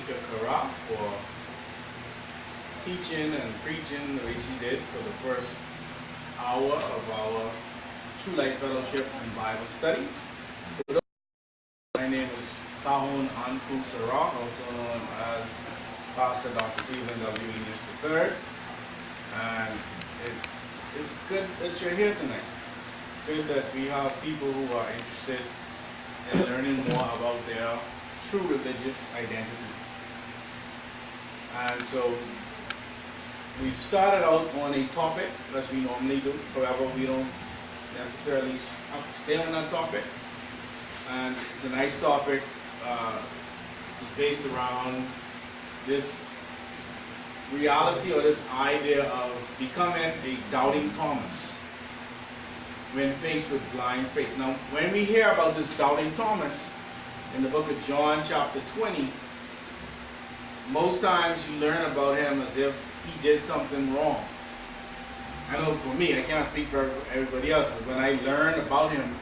Teacher Kara for teaching and preaching the way she did for the first hour of our True Light Fellowship and Bible study. My name is Ka-Hun Anku, also known as Pastor Dr. Cleveland W. Enos III. And it's good that you're here tonight. It's good that we have people who are interested in learning more about their true religious identity. And so we've started out on a topic, as we normally do. However, we don't necessarily have to stay on that topic. And tonight's topic is based around this reality or this idea of becoming a doubting Thomas when faced with blind faith. Now, when we hear about this doubting Thomas in the book of John chapter 20, most times you learn about him as if he did something wrong. I know for me, I cannot speak for everybody else, but when I learned about him,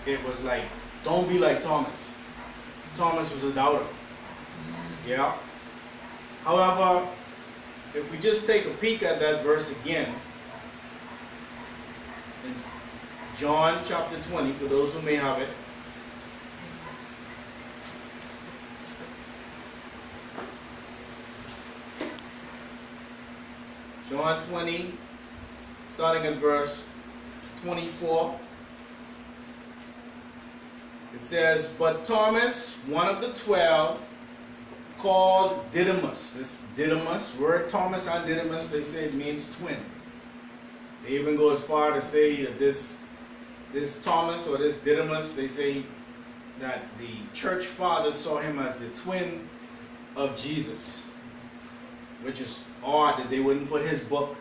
it was like, don't be like Thomas. Thomas was a doubter. Yeah. However, if we just take a peek at that verse again, in John chapter 20, for those who may have it, John 20, starting at verse 24, it says, "But Thomas, one of the 12, called Didymus." This Didymus, word Thomas and Didymus, they say it means twin. They even go as far to say that this Thomas or this Didymus, they say that the church fathers saw him as the twin of Jesus, which is odd that they wouldn't put his book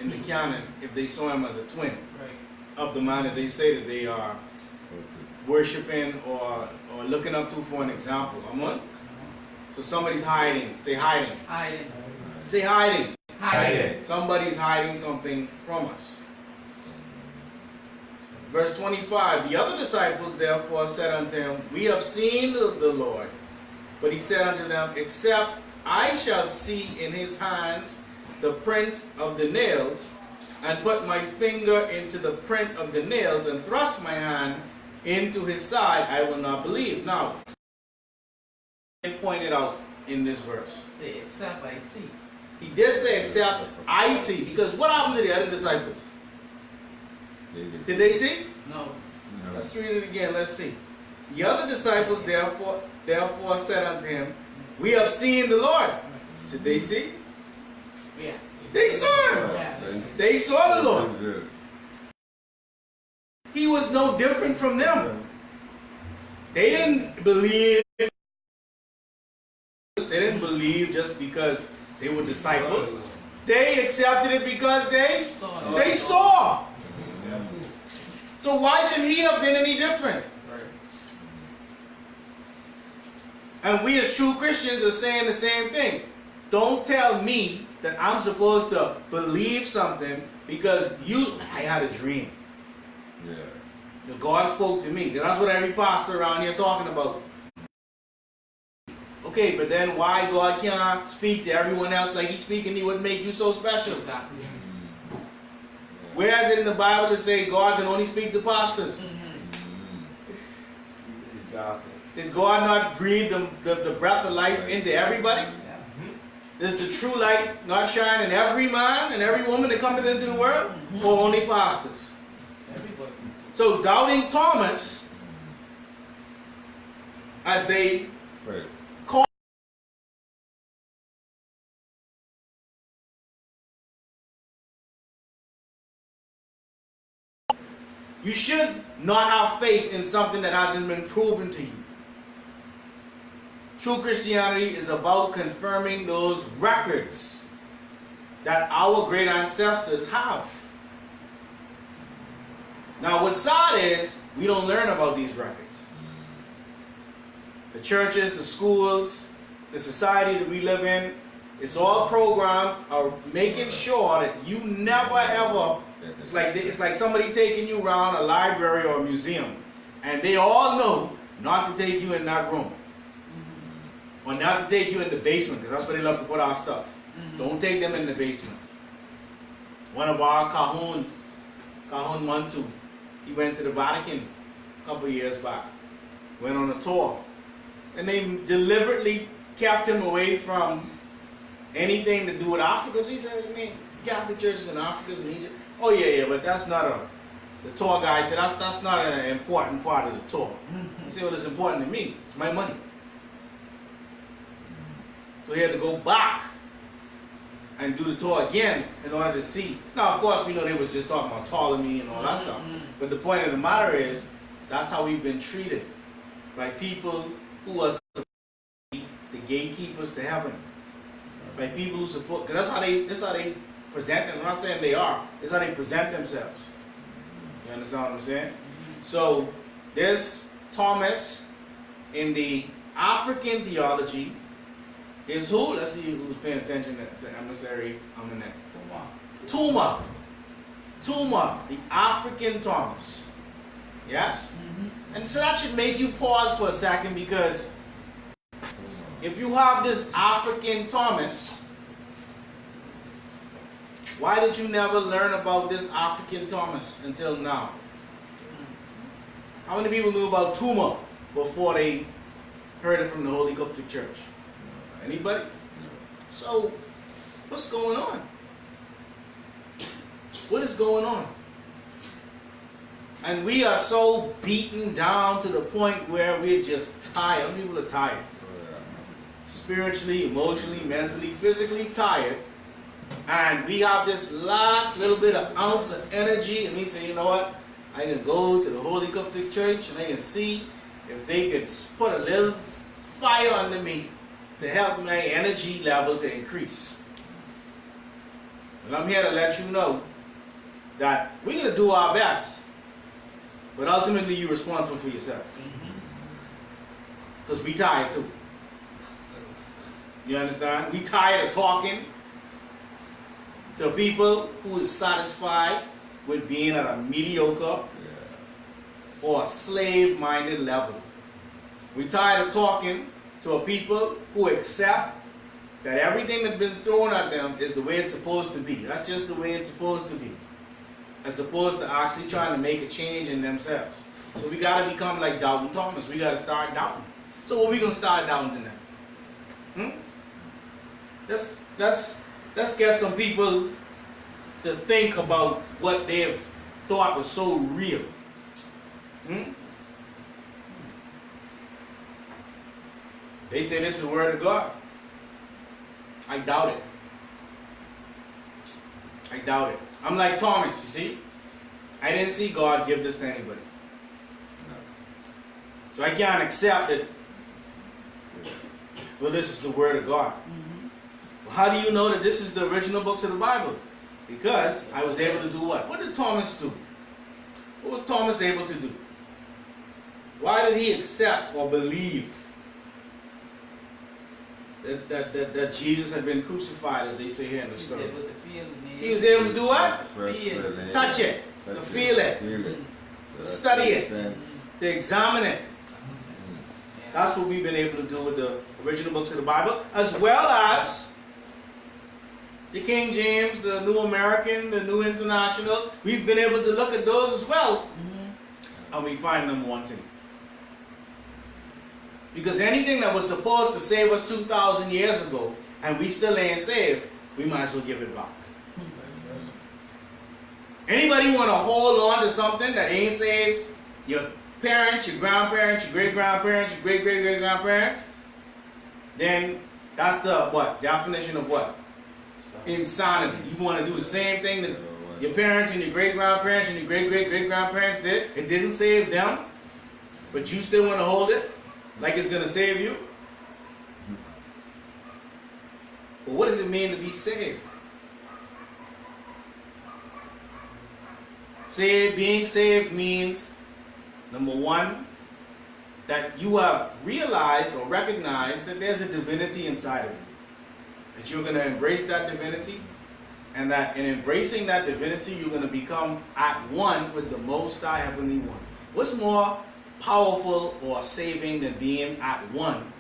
in the canon if they saw him as a twin of the man that they say that they are worshiping or looking up to for an example. Amen? So somebody's hiding. Say hiding. Hiding. Say hiding. Hiding. Somebody's hiding something from us. Verse 25, "The other disciples therefore said unto him, We have seen the Lord. But he said unto them, Except I shall see in his hands the print of the nails, and put my finger into the print of the nails, and thrust my hand into his side, I will not believe." Now, pointed out in this verse. Say, except I see. He did say, "Except I see," because what happened to the other disciples? Did they see? No. Let's read it again. Let's see. "The other disciples therefore said unto him, We have seen the Lord." Did they see? Yeah. They saw him. Yeah. They saw the Lord. He was no different from them. They didn't believe. They didn't believe just because they were disciples. They accepted it because they saw. So why should he have been any different? And we as true Christians are saying the same thing. Don't tell me that I'm supposed to believe something because I had a dream. Yeah. God spoke to me. That's what every pastor around here talking about. Okay, but then why God can't speak to everyone else like he's speaking to you? What make you so special? Exactly. Where is it in the Bible that say God can only speak to pastors? Exactly. Did God not breathe the breath of life into everybody? Does the true light not shine in every man and every woman that cometh into the world? Or only pastors? Everybody. So doubting Thomas, as they call, you should not have faith in something that hasn't been proven to you. True Christianity is about confirming those records that our great ancestors have. Now, what's sad is we don't learn about these records. The churches, the schools, the society that we live in, it's all programmed of making sure that you never ever. It's like somebody taking you around a library or a museum, and they all know not to take you in that room. or not to take you in the basement, because that's where they love to put our stuff. Don't take them in the basement. One of our Ka-Hun Mantu, he went to the Vatican a couple of years back, went on a tour, and they deliberately kept him away from anything to do with Africa. So he said, I mean, Catholic churches in Africa and Egypt. Oh yeah, but that's not the tour guide said, that's not an important part of the tour. I said, well, it's important to me. It's my money. So he had to go back and do the tour again in order to see. Now, of course, we know they was just talking about Ptolemy and all that stuff. But the point of the matter is, that's how we've been treated by people who are the gatekeepers to heaven. By people who support, because that's how they present them. I'm not saying they are. That's how they present themselves. You understand what I'm saying? So there's Thomas in the African theology. Is who? Let's see who's paying attention to emissary Amanet. Tuma, the African Thomas. Yes? And so that should make you pause for a second, because if you have this African Thomas, why did you never learn about this African Thomas until now? How many people knew about Tuma before they heard it from the Holy Coptic Church? Anybody? So, what's going on? What is going on? And we are so beaten down to the point where we're just tired. People are tired. Spiritually, emotionally, mentally, physically tired. And we have this last little bit of ounce of energy, and we say, you know what? I can go to the Holy Coptic Church and I can see if they could put a little fire under me to help my energy level to increase. And I'm here to let you know that we're going to do our best, but ultimately you're responsible for yourself. Because we tired too. You understand? We tired of talking to people who is satisfied with being at a mediocre or a slave-minded level. We tired of talking to a people who accept that everything that's been thrown at them is the way it's supposed to be. That's just the way it's supposed to be, as opposed to actually trying to make a change in themselves. So we got to become like Doubting Thomas. We got to start doubting. So what we gonna start doubting tonight? Let's get some people to think about what they've thought was so real. They say this is the word of God. I doubt it. I doubt it. I'm like Thomas, you see? I didn't see God give this to anybody. So I can't accept it. Well, this is the word of God. Well, how do you know that this is the original books of the Bible? Because I was able to do what? What did Thomas do? What was Thomas able to do? Why did he accept or believe that Jesus had been crucified, as they say here in the story? He was able to do what? Touch it, to feel it, to study it, to examine it. That's what we've been able to do with the original books of the Bible, as well as the King James, the New American, the New International. We've been able to look at those as well, and we find them wanting. Because anything that was supposed to save us 2,000 years ago, and we still ain't saved, we might as well give it back. Anybody want to hold on to something that ain't saved? Your parents, your grandparents, your great-grandparents, your great-great-great-grandparents? Then that's the what? Definition of what? Insanity. You want to do the same thing that your parents and your great-grandparents and your great-great-great-grandparents did. It didn't save them, but you still want to hold it like it's going to save you? Well, what does it mean to be saved? Being saved means, number one, that you have realized or recognized that there's a divinity inside of you. That you're going to embrace that divinity, and that in embracing that divinity, you're going to become at one with the Most High Heavenly One. What's more powerful or saving than being at one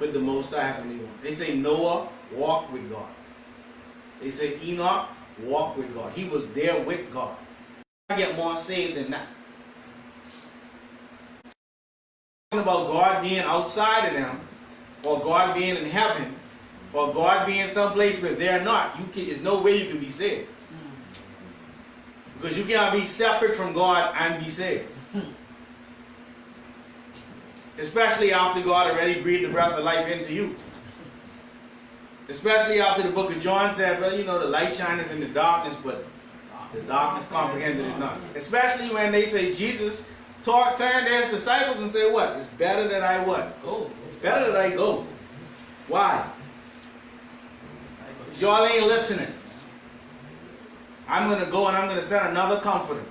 with the Most High Heavenly One. They say Noah walked with God. They say Enoch walked with God. He was there with God. I get more saved than that. Talking about God being outside of them, or God being in heaven, or God being someplace where they're not. There's no way you can be saved. Because you cannot be separate from God and be saved. Especially after God already breathed the breath of life into you. Especially after the book of John said, well, you know, the light shineth in the darkness, but the darkness comprehended it not. Especially when they say Jesus turned to his disciples and said, what? It's better that I what? Go. It's better that I go. Why? Because y'all ain't listening. I'm going to go and I'm going to send another comforter.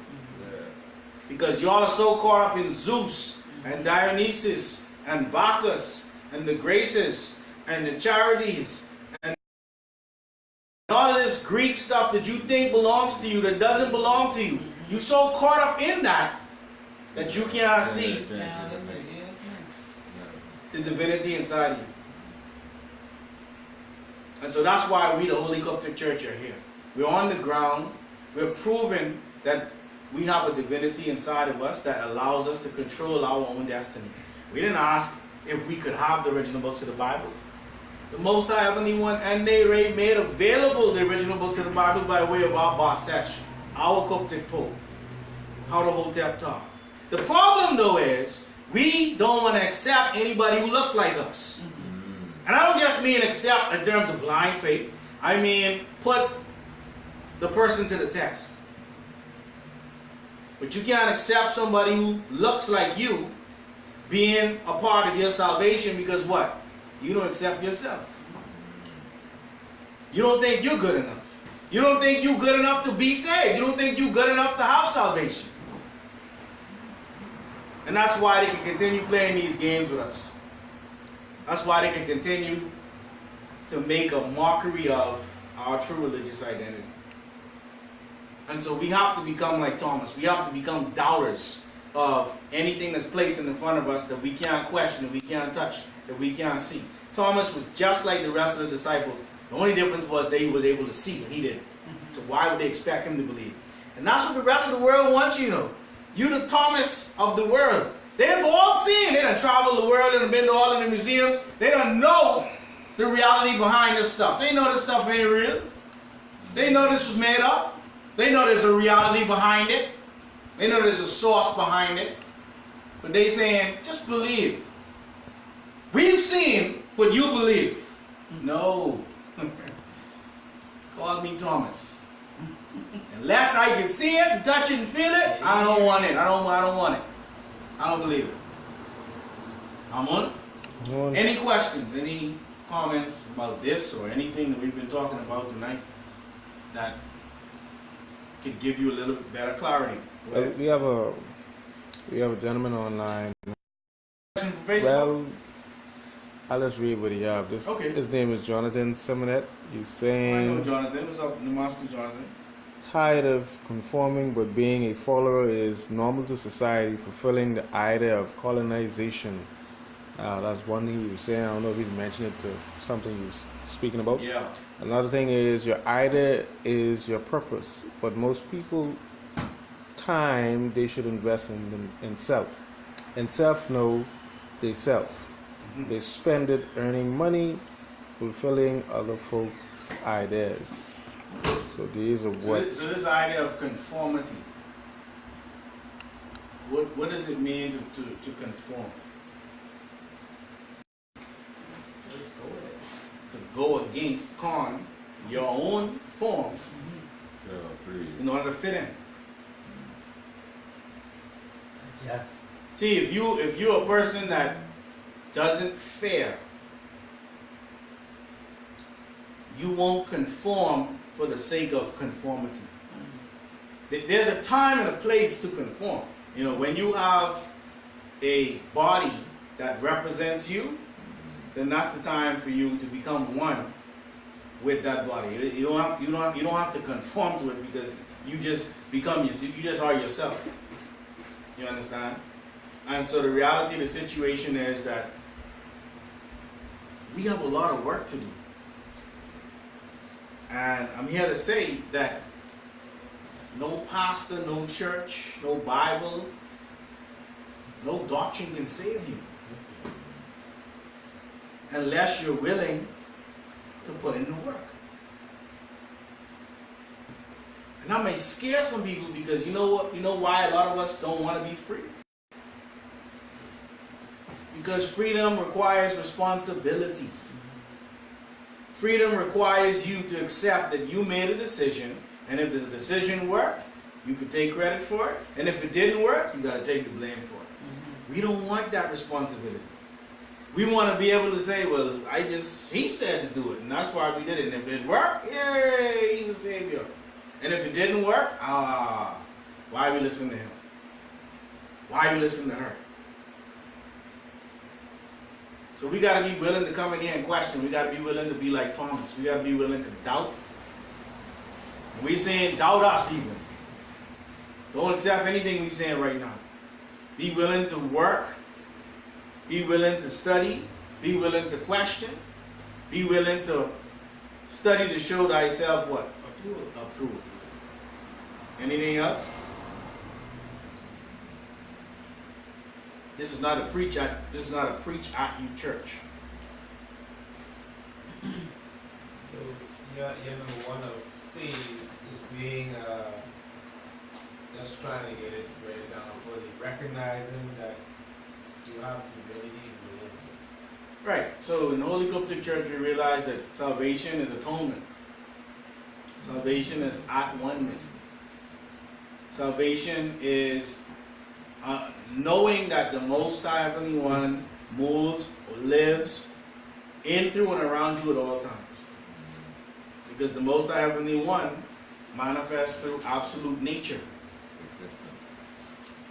Because y'all are so caught up in Zeus and Dionysus and Bacchus and the graces and the charities and all of this Greek stuff that you think belongs to you that doesn't belong to you. You're so caught up in that you cannot see the divinity inside you. And so that's why we, the Holy Coptic Church, are here. We're on the ground. We're proving that we have a divinity inside of us that allows us to control our own destiny. We didn't ask if we could have the original books of the Bible. The Most High Heavenly One and they made available the original books of the Bible by way of our Basech, our Coptic Pope, how the Hotep taught. The problem, though, is we don't want to accept anybody who looks like us. And I don't just mean accept in terms of blind faith. I mean put the person to the test. But you can't accept somebody who looks like you being a part of your salvation because what? You don't accept yourself. You don't think you're good enough. You don't think you're good enough to be saved. You don't think you're good enough to have salvation. And that's why they can continue playing these games with us. That's why they can continue to make a mockery of our true religious identity. And so we have to become like Thomas. We have to become doubters of anything that's placed in front of us that we can't question, that we can't touch, that we can't see. Thomas was just like the rest of the disciples. The only difference was that he was able to see and he didn't. So why would they expect him to believe? And that's what the rest of the world wants you to know. You the Thomas of the world. They've all seen. They done traveled the world and been to all of the museums. They don't know the reality behind this stuff. They know this stuff ain't real. They know this was made up. They know there's a reality behind it. They know there's a source behind it. But they saying, just believe. We've seen, but you believe. No. Call me Thomas. Unless I can see it, and touch it, and feel it, I don't want it. I don't want it. I don't believe it. I'm on. Any questions? Any comments about this or anything that we've been talking about tonight that could give you a little bit better clarity? We have a gentleman online. Well, I'll just read what he has. Okay. His name is Jonathan Simonet. He's I saying, know Jonathan. What's up, the Master Jonathan? tired of conforming but being a follower is normal to society, fulfilling the idea of colonization. That's one thing he was saying. I don't know if he's mentioned it to something he was speaking about. Yeah. Another thing is your idea is your purpose, but most people time they should invest in self. And self know they self. They spend it earning money, fulfilling other folks' ideas. So these are what. So this idea of conformity. What does it mean to conform? Let's go with it. To go against your own form in order to fit in. Yes. See, if you're a person that doesn't fare, you won't conform for the sake of conformity. There's a time and a place to conform. You know, when you have a body that represents you, then that's the time for you to become one with that body. You don't have to conform to it because you just become you just are yourself. You understand? And so the reality of the situation is that we have a lot of work to do. And I'm here to say that no pastor, no church, no Bible, no doctrine can save you unless you're willing to put in the work. And that may scare some people, because you know what? You know why a lot of us don't want to be free? Because freedom requires responsibility. Freedom requires you to accept that you made a decision, and if the decision worked, you could take credit for it, and if it didn't work, you got to take the blame for it. We don't want that responsibility. We want to be able to say, well, he said to do it, and that's why we did it. And if it worked, yay, he's a savior. And if it didn't work, why are we listening to him? Why are we listening to her? So we got to be willing to come in here and question. We got to be willing to be like Thomas. We got to be willing to doubt. And we saying doubt us even. Don't accept anything we saying right now. Be willing to work. Be willing to study. Be willing to question. Be willing to study to show thyself what? Approved. Anything else? This is not a preach at you church. So your number one of C is being just trying to get it written down fully, recognizing that you have humility. Right. So in the Holy Coptic Church, we realize that salvation is atonement. Salvation is at-one-ment. Salvation is knowing that the Most High Heavenly One moves or lives in, through, and around you at all times. Because the Most High Heavenly One manifests through absolute nature.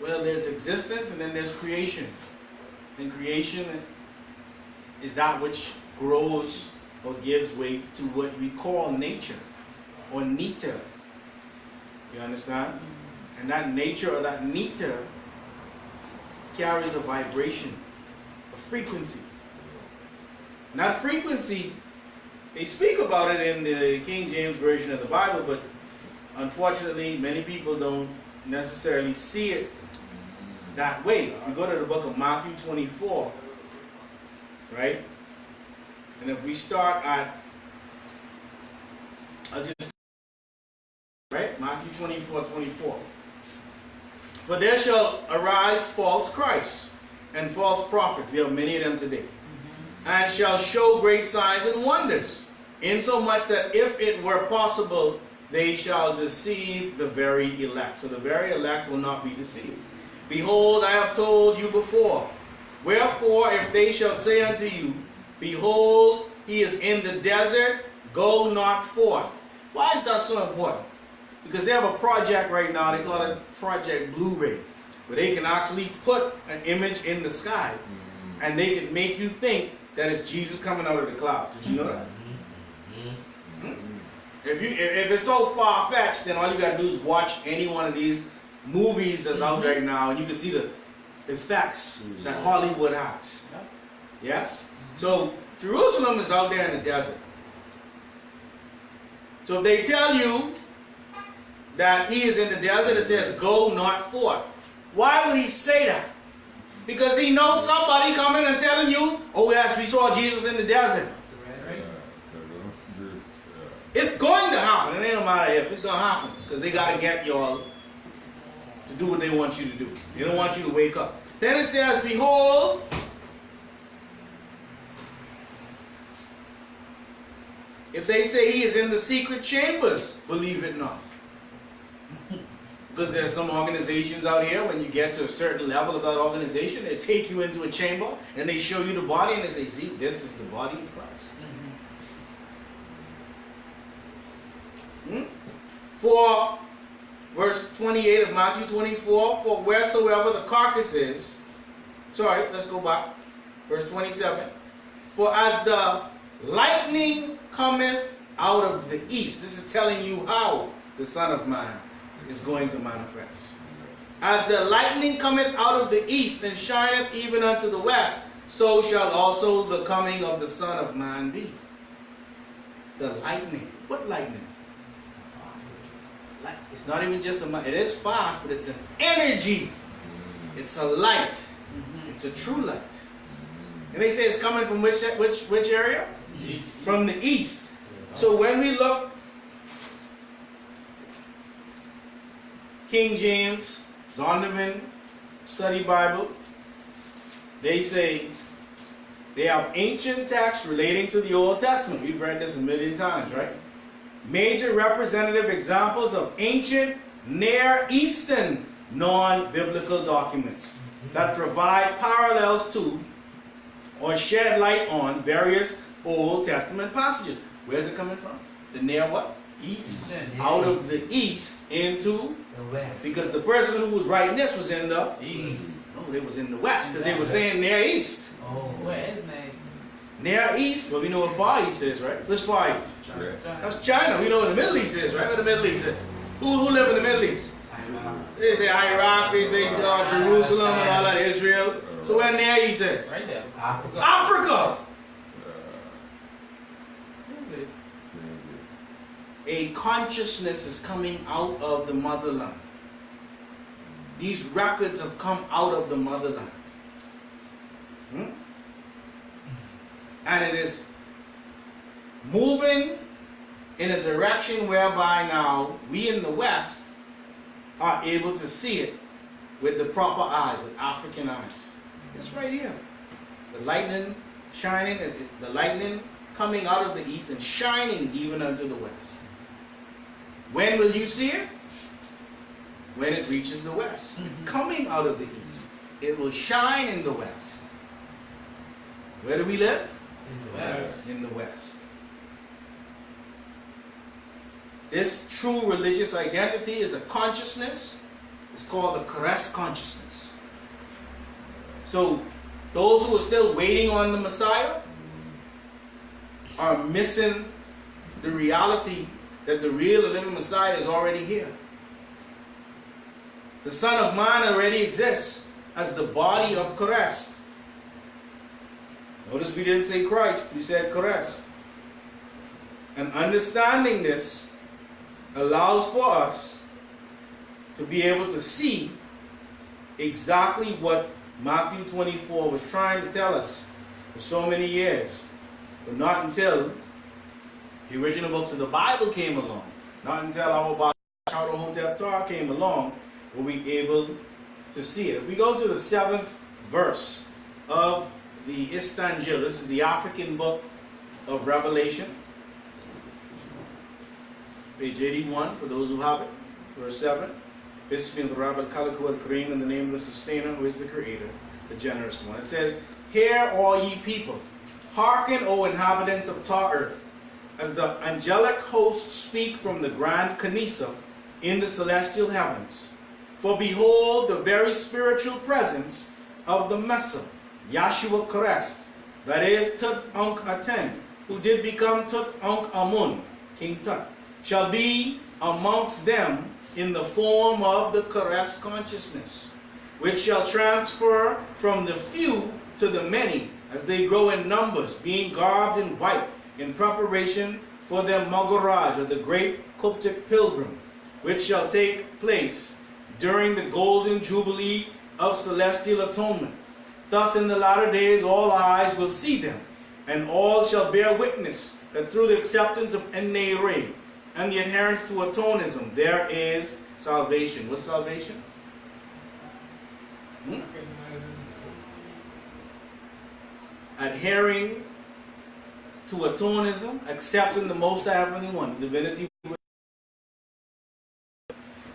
Well, there's existence and then there's creation. And creation is that which grows or gives way to what we call nature or nita. You understand? And that nature or that nita carries a vibration, a frequency. And that frequency, they speak about it in the King James Version of the Bible, but unfortunately many people don't necessarily see it that way. If you go to the book of Matthew 24, right? And if we start at, Matthew 24:24. For there shall arise false Christs and false prophets. We have many of them today. And shall show great signs and wonders, insomuch that if it were possible, they shall deceive the very elect. So the very elect will not be deceived. Behold, I have told you before. Wherefore, if they shall say unto you, behold, he is in the desert, go not forth. Why is that so important? Because they have a project right now, they call it Project Blu-ray, where they can actually put an image in the sky, and they can make you think that it's Jesus coming out of the clouds. Did you know that? If it's so far-fetched, then all you got to do is watch any one of these movies that's out right now, and you can see the effects that Hollywood has. Yes? So Jerusalem is out there in the desert. So if they tell you that he is in the desert, it says, go not forth. Why would he say that? Because he knows somebody coming and telling you, oh yes, we saw Jesus in the desert. It's going to happen. It ain't no matter if. It's going to happen. Because they got to get y'all to do what they want you to do. They don't want you to wake up. Then it says, behold, if they say he is in the secret chambers, believe it not. Because there's some organizations out here, when you get to a certain level of that organization, they take you into a chamber and they show you the body and they say, see, this is the body of Christ. For verse 28 of Matthew 24, for wheresoever the carcass is, sorry, let's go back. Verse 27, for as the lightning cometh out of the east. This is telling you how the Son of Man is going to manifest. As the lightning cometh out of the east and shineth even unto the west, so shall also the coming of the Son of Man be. The lightning. What lightning? It's not even just it is fast, but it's an energy. It's a light. It's a true light. And they say it's coming from which area? East. From the east. So when we look, King James, Zondervan, Study Bible, they say they have ancient texts relating to the Old Testament. We've read this a million times, right? Major representative examples of ancient Near Eastern non-biblical documents that provide parallels to or shed light on various Old Testament passages. Where's it coming from? The near what? Eastern. Out of the east into The west. because the person who was writing this was in the East. no, they was in the west because they were saying near east. Oh. Where is next? Near east, well we know what far east is, right? What's far east? China. That's China. We know what the Middle East is, right? Where the Middle East is? Who live in the Middle East? They say Iraq, they say Jerusalem and all that, Israel. So where near east is? Right there. Africa. Africa. Same place. A consciousness is coming out of the motherland. These records have come out of the motherland. And it is moving in a direction whereby now we in the West are able to see it with the proper eyes, with African eyes. It's right here. The lightning shining, the lightning coming out of the east and shining even unto the west. When will you see it? When it reaches the west. It's coming out of the east. It will shine in the west. Where do we live? In the west. In the west. This true religious identity is a consciousness. It's called the Christ consciousness. So those who are still waiting on the Messiah are missing the reality that the real and living Messiah is already here. The Son of Man already exists as the body of Christ. Notice we didn't say Christ, we said Christ. And understanding this allows for us to be able to see exactly what Matthew 24 was trying to tell us for so many years. But not until the original books of the Bible came along. Not until our Bible, Hotep came along, were we able to see it. If we go to the 7th verse of the Istanjil, this is the African book of Revelation, page 81, for those who have it, verse 7. Bismillah Rabbi Kalaku al-Kareem, in the name of the Sustainer, who is the Creator, the Generous One. It says, "Hear all ye people, hearken, O inhabitants of Ta earth, as the angelic hosts speak from the grand Kanisa in the celestial heavens. For behold, the very spiritual presence of the Messiah, Yahshua Christ, that is Tut Ankh Aten, who did become Tut Ankh Amun, King Tut, shall be amongst them in the form of the Christ consciousness, which shall transfer from the few to the many as they grow in numbers, being garbed in white, in preparation for their Magaraj, or the great Coptic pilgrim, which shall take place during the golden jubilee of celestial atonement. Thus in the latter days all eyes will see them, and all shall bear witness that through the acceptance of Enneire and the adherence to atonism there is salvation." What's salvation? Adhering to atonism, accepting the Most High Heavenly One, divinity.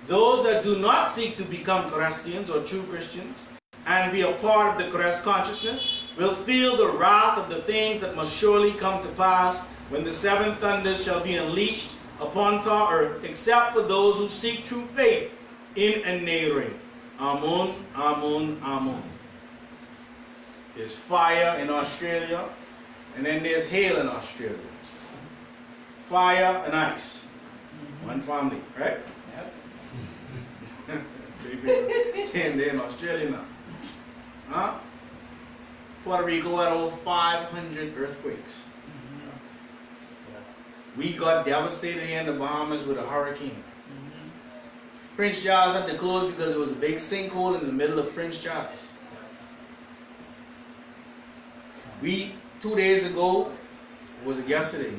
Those that do not seek to become Christians or true Christians and be a part of the Christ consciousness will feel the wrath of the things that must surely come to pass when the 7 thunders shall be unleashed upon Ta earth, except for those who seek true faith in Enneire. Amun, Amun, Amun. There's fire in Australia, and then there's hail in Australia. Fire and ice. One family, right? Yep. They're in Australia now. Huh? Puerto Rico had over 500 earthquakes. We got devastated here in the Bahamas with a hurricane. Prince Charles had to close because there was a big sinkhole in the middle of Prince Charles. We, 2 days ago, was it yesterday,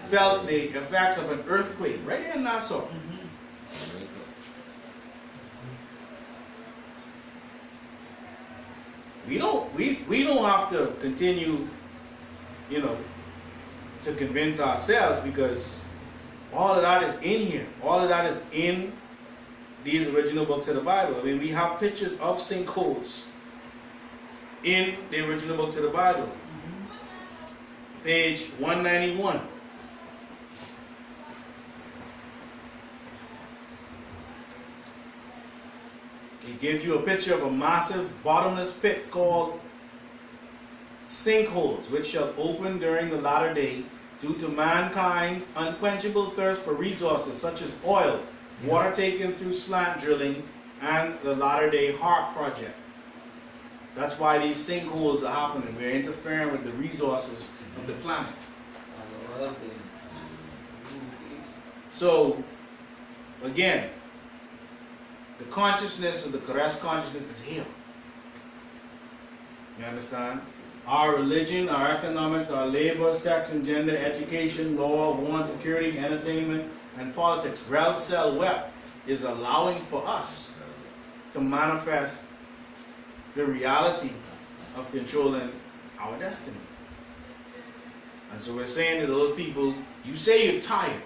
felt the effects of an earthquake right here in Nassau. We don't have to continue, to convince ourselves, because all of that is in here. All of that is in these original books of the Bible. I mean, we have pictures of sinkholes in the original books of the Bible. Page 191. It gives you a picture of a massive bottomless pit called sinkholes, which shall open during the latter day due to mankind's unquenchable thirst for resources such as oil, water taken through slant drilling, and the latter day HARP project. That's why these sinkholes are happening. We're interfering with the resources of the planet. So, again, the consciousness of the Christ consciousness is here. You understand? Our religion, our economics, our labor, sex and gender, education, law, war and security, entertainment, and politics, rel, cell, web, is allowing for us to manifest the reality of controlling our destiny. And so we're saying to those people, you say you're tired,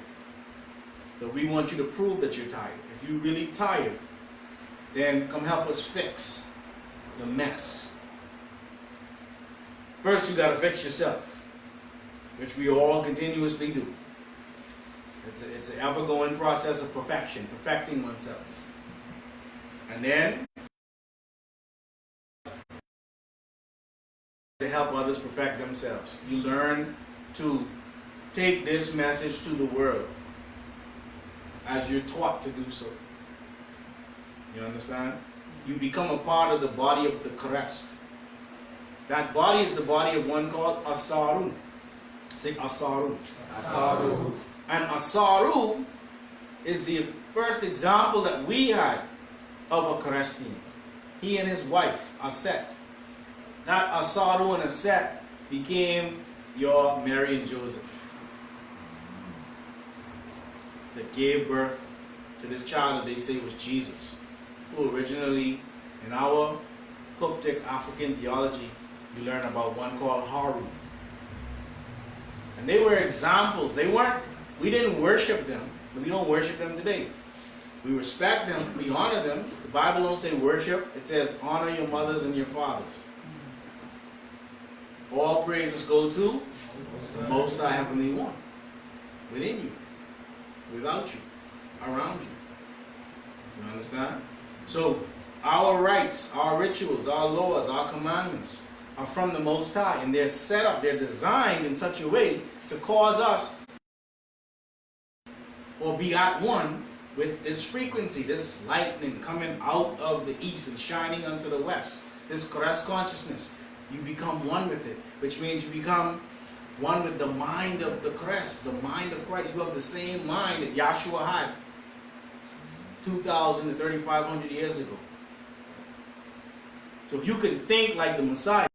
but we want you to prove that you're tired. If you're really tired, then come help us fix the mess. First, you got to fix yourself, which we all continuously do. It's an ever-going process of perfection, perfecting oneself. And then, to help others perfect themselves. You learn to take this message to the world as you're taught to do so. You understand? You become a part of the body of the Christ. That body is the body of one called Asaru. Say Asaru. Asaru. And Asaru is the first example that we had of a Christian. He and his wife, Aset. That Asaru and Aset became your Mary and Joseph, that gave birth to this child that they say was Jesus, who originally, in our Coptic African theology, we learn about one called Harun. And they were examples. We didn't worship them, but we don't worship them today. We respect them, we honor them. The Bible don't say worship, it says honor your mothers and your fathers. All praises go to Most High Heavenly One, within you, without you, around you. You understand? So our rights, our rituals, our laws, our commandments are from the Most High, and they're set up, they're designed in such a way to cause us or be at one with this frequency, this lightning coming out of the east and shining unto the west, this Christ consciousness. You become one with it, which means you become one with the mind of the Christ, the mind of Christ. You have the same mind that Yahshua had 2,000 to 3,500 years ago. So if you can think like the Messiah,